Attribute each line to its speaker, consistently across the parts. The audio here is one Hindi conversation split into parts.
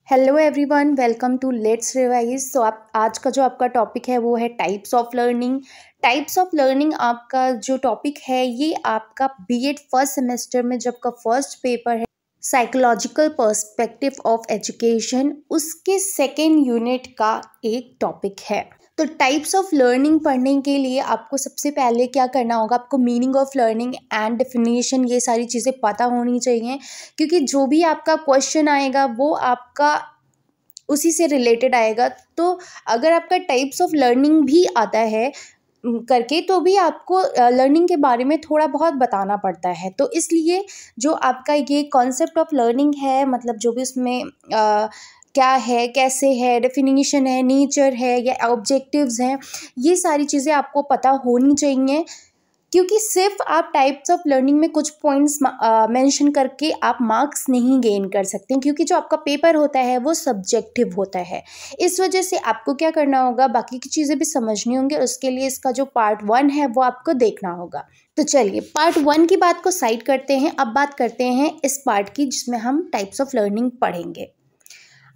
Speaker 1: Hello everyone, welcome to let's revise. तो आप आज का जो आपका टॉपिक है वो है types of learning. Types of learning आपका जो टॉपिक है ये आपका बीएड फर्स्ट सेमेस्टर में जब का फर्स्ट पेपर है साइकोलॉजिकल पर्सपेक्टिव ऑफ एजुकेशन, उसके सेकेंड यूनिट का एक टॉपिक है। तो टाइप्स ऑफ लर्निंग पढ़ने के लिए आपको सबसे पहले क्या करना होगा, आपको meaning of learning and definition ये सारी चीज़ें पता होनी चाहिए, क्योंकि जो भी आपका क्वेश्चन आएगा वो आपका उसी से रिलेटेड आएगा। तो अगर आपका टाइप्स ऑफ लर्निंग भी आता है करके तो भी आपको लर्निंग के बारे में थोड़ा बहुत बताना पड़ता है। तो इसलिए जो आपका ये कॉन्सेप्ट ऑफ लर्निंग है, मतलब जो भी उसमें क्या है, कैसे है, डेफिनेशन है, नेचर है या ऑब्जेक्टिव्स हैं, ये सारी चीज़ें आपको पता होनी चाहिए, क्योंकि सिर्फ आप टाइप्स ऑफ लर्निंग में कुछ पॉइंट्स मेंशन करके आप मार्क्स नहीं गेन कर सकते, क्योंकि जो आपका पेपर होता है वो सब्जेक्टिव होता है। इस वजह से आपको क्या करना होगा, बाकी की चीज़ें भी समझनी होंगी, उसके लिए इसका जो पार्ट 1 है वो आपको देखना होगा। तो चलिए पार्ट 1 की बात को साइड करते हैं, अब बात करते हैं इस पार्ट की जिसमें हम टाइप्स ऑफ लर्निंग पढ़ेंगे।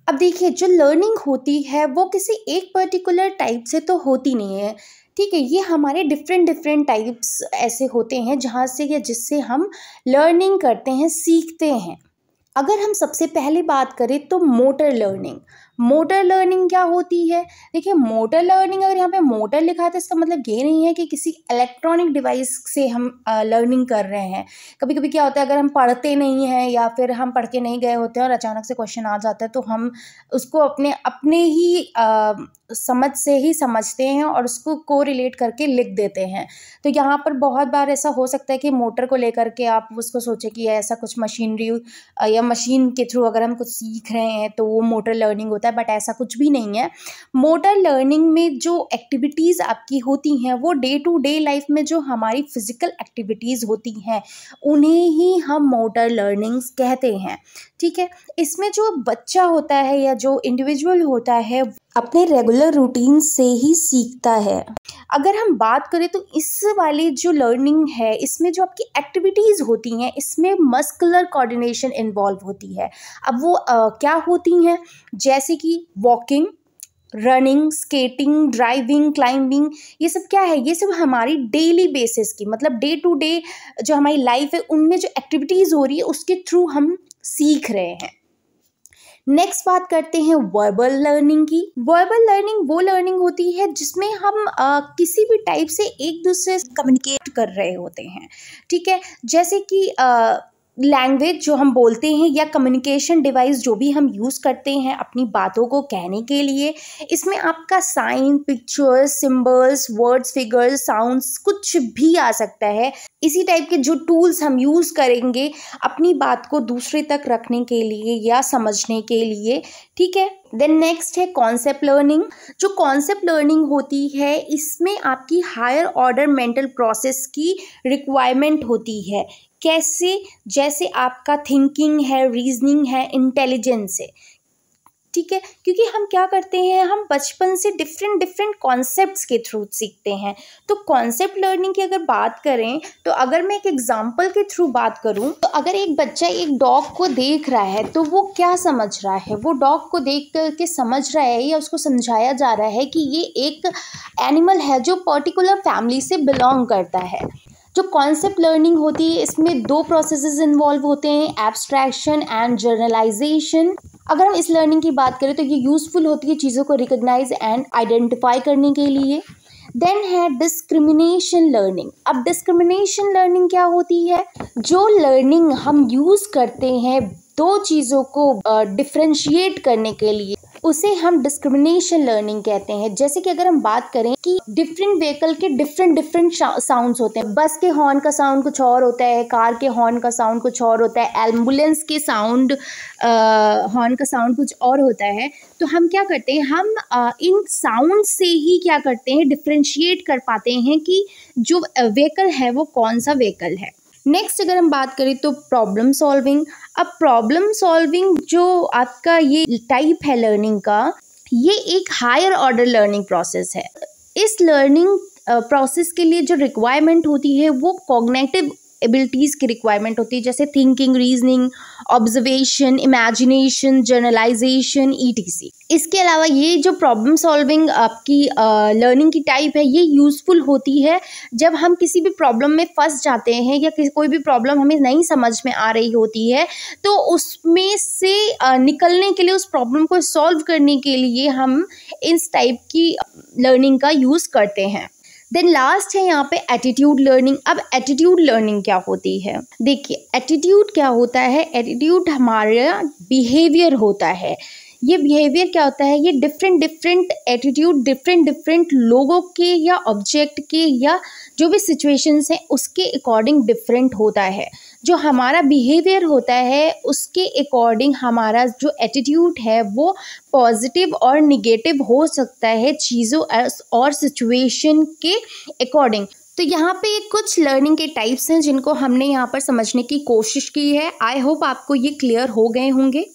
Speaker 1: अब देखिए, जो लर्निंग होती है वो किसी एक पर्टिकुलर टाइप से तो होती नहीं है, ठीक है। ये हमारे डिफरेंट टाइप्स ऐसे होते हैं जहाँ से या जिससे हम लर्निंग करते हैं, सीखते हैं। अगर हम सबसे पहले बात करें तो मोटर लर्निंग क्या होती है। देखिए, मोटर लर्निंग, अगर यहाँ पे मोटर लिखा है तो इसका मतलब ये नहीं है कि किसी इलेक्ट्रॉनिक डिवाइस से हम लर्निंग कर रहे हैं। कभी कभी क्या होता है, अगर हम पढ़ते नहीं हैं या फिर हम पढ़ के नहीं गए होते हैं और अचानक से क्वेश्चन आ जाता है तो हम उसको अपने ही समझ से ही समझते हैं और उसको कोरिलेट करके लिख देते हैं। तो यहाँ पर बहुत बार ऐसा हो सकता है कि मोटर को लेकर के आप उसको सोचें कि ऐसा कुछ मशीनरी या मशीन के थ्रू अगर हम कुछ सीख रहे हैं तो वो मोटर लर्निंग होता है, बट ऐसा कुछ भी नहीं है। मोटर लर्निंग में जो एक्टिविटीज़ आपकी होती हैं वो डे टू डे लाइफ में जो हमारी फिजिकल एक्टिविटीज़ होती हैं उन्हें ही हम मोटर लर्निंग्स कहते हैं, ठीक है। इसमें जो बच्चा होता है या जो इंडिविजुअल होता है अपने रेगुलर रूटीन से ही सीखता है। अगर हम बात करें तो इस वाली जो लर्निंग है इसमें जो आपकी एक्टिविटीज़ होती हैं इसमें मस्कुलर कोऑर्डिनेशन इन्वॉल्व होती है। अब वो क्या होती हैं, जैसे कि walking, running, skating, driving, climbing, ये सब क्या है, ये सब हमारी डेली बेसिस की, मतलब डे टू डे जो हमारी लाइफ है उनमें जो एक्टिविटीज़ हो रही है उसके थ्रू हम सीख रहे हैं। नेक्स्ट बात करते हैं वर्बल लर्निंग की। वर्बल लर्निंग वो लर्निंग होती है जिसमें हम किसी भी टाइप से एक दूसरे से कम्युनिकेट कर रहे होते हैं, ठीक है। जैसे कि लैंग्वेज जो हम बोलते हैं या कम्युनिकेशन डिवाइस जो भी हम यूज़ करते हैं अपनी बातों को कहने के लिए, इसमें आपका sign, pictures, symbols, words, figures, sounds कुछ भी आ सकता है। इसी टाइप के जो टूल्स हम यूज़ करेंगे अपनी बात को दूसरे तक रखने के लिए या समझने के लिए, ठीक है। देन नेक्स्ट है कॉन्सेप्ट लर्निंग। जो कॉन्सेप्ट लर्निंग होती है इसमें आपकी हायर ऑर्डर मेंटल प्रोसेस की रिक्वायरमेंट होती है। कैसे, जैसे आपका थिंकिंग है, रीजनिंग है, इंटेलिजेंस है, ठीक है। क्योंकि हम क्या करते हैं, हम बचपन से डिफरेंट कॉन्सेप्ट्स के थ्रू सीखते हैं। तो कॉन्सेप्ट लर्निंग की अगर बात करें तो अगर मैं एक एग्जांपल के थ्रू बात करूं तो अगर एक बच्चा एक डॉग को देख रहा है तो वो क्या समझ रहा है, वो डॉग को देख करके समझ रहा है या उसको समझाया जा रहा है कि ये एक एनिमल है जो पर्टिकुलर फैमिली से बिलोंग करता है। जो कॉन्सेप्ट लर्निंग होती है इसमें 2 प्रोसेसेस इन्वॉल्व होते हैं, एब्स्ट्रैक्शन एंड जनरलाइजेशन। अगर हम इस लर्निंग की बात करें तो ये यूज़फुल होती है चीज़ों को रिकॉग्नाइज एंड आइडेंटिफाई करने के लिए। देन है डिस्क्रिमिनेशन लर्निंग। अब डिस्क्रिमिनेशन लर्निंग क्या होती है, जो लर्निंग हम यूज़ करते हैं 2 चीज़ों को डिफ्रेंशिएट करने के लिए, उसे हम डिस्क्रिमिनेशन लर्निंग कहते हैं। जैसे कि अगर हम बात करें कि डिफरेंट व्हीकल के डिफरेंट साउंड्स होते हैं, बस के हॉर्न का साउंड कुछ और होता है, कार के हॉर्न का साउंड कुछ और होता है, एम्बुलेंस के हॉर्न का साउंड कुछ और होता है। तो हम क्या करते हैं, हम इन साउंड से ही क्या करते हैं, डिफ्रेंशिएट कर पाते हैं कि जो व्हीकल है वो कौन सा व्हीकल है। नेक्स्ट अगर हम बात करें तो प्रॉब्लम सॉल्विंग। अब प्रॉब्लम सॉल्विंग जो आपका ये टाइप है लर्निंग का, ये एक हायर ऑर्डर लर्निंग प्रोसेस है। इस लर्निंग प्रोसेस के लिए जो रिक्वायरमेंट होती है वो कॉग्निटिव एबिलिटीज़ की रिक्वायरमेंट होती है, जैसे thinking, reasoning, observation, imagination, journalisation, etc. इसके अलावा ये जो प्रॉब्लम सॉल्विंग आपकी लर्निंग की टाइप है, ये यूज़फुल होती है जब हम किसी भी प्रॉब्लम में फंस जाते हैं या कोई भी प्रॉब्लम हमें नहीं समझ में आ रही होती है, तो उसमें से निकलने के लिए, उस प्रॉब्लम को सॉल्व करने के लिए हम इस टाइप की लर्निंग का यूज़ करते हैं। देन लास्ट है यहाँ पे एटीट्यूड लर्निंग। अब एटीट्यूड लर्निंग क्या होती है? देखिए, एटीट्यूड क्या होता है? एटीट्यूड हमारा बिहेवियर होता है। ये बिहेवियर क्या होता है? ये डिफरेंट एटीट्यूड डिफरेंट लोगों के या ऑब्जेक्ट के या जो भी सिचुएशंस हैं उसके अकॉर्डिंग डिफरेंट होता है। जो हमारा बिहेवियर होता है उसके अकॉर्डिंग हमारा जो एटीट्यूड है वो पॉजिटिव और निगेटिव हो सकता है चीज़ों और सिचुएशन के अकॉर्डिंग। तो यहाँ पे कुछ लर्निंग के टाइप्स हैं जिनको हमने यहाँ पर समझने की कोशिश की है। आई होप आपको ये क्लियर हो गए होंगे।